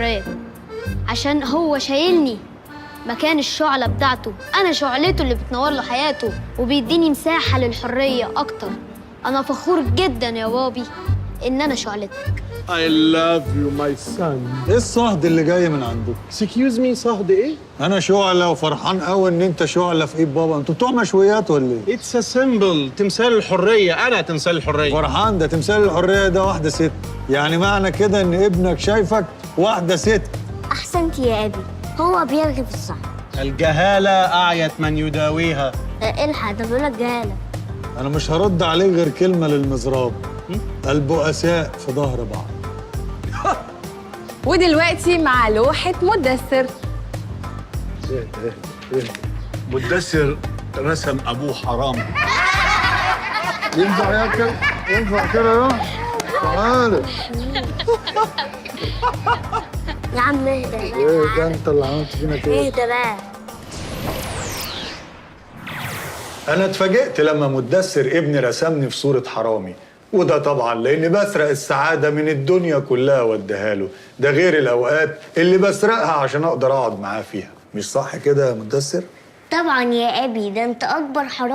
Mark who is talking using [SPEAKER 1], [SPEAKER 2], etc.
[SPEAKER 1] الحرية عشان هو شايلني مكان الشعلة بتاعته. أنا شعلته اللي بتنور له حياته وبيديني مساحة للحرية أكتر. أنا فخور جدا يا بابي إن أنا شعلتك.
[SPEAKER 2] I love you my son.
[SPEAKER 3] ايه الصهد اللي جاي من عندك؟
[SPEAKER 2] Excuse me صهد ايه؟
[SPEAKER 3] انا شعلة وفرحان قوي ان انت شعلة في ايد بابا. انتوا بتوع مشويات ولا ايه؟
[SPEAKER 2] It's a symbol. تمثال الحرية، أنا تمثال الحرية.
[SPEAKER 3] فرحان ده تمثال الحرية ده واحدة ست، يعني معنى كده ان ابنك شايفك واحدة ست.
[SPEAKER 4] أحسنت يا أبي، هو بيرغي في الصح.
[SPEAKER 2] الجهالة أعيت من يداويها.
[SPEAKER 4] الحق ده بيقول لك جهالة.
[SPEAKER 3] انا مش هرد عليك غير كلمة للمزراب، البؤساء في ظهر بعض.
[SPEAKER 5] ودلوقتي مع لوحة مدثر.
[SPEAKER 6] مدثر رسم ابوه حرام.
[SPEAKER 3] ينفع ياكل؟ ينفع كده يا تعالى.
[SPEAKER 4] يا عم اهدى.
[SPEAKER 3] ايه ده انت اللي عملت فينا كده؟
[SPEAKER 4] اهدى بقى.
[SPEAKER 3] انا اتفاجئت لما مدثر ابني رسمني في صورة حرامي، وده طبعا لاني بسرق السعادة من الدنيا كلها واديها له، ده غير الاوقات اللي بسرقها عشان اقدر اقعد معاه فيها. مش صح كده يا مدثر؟
[SPEAKER 4] طبعا يا أبي، ده أنت أكبر حرام.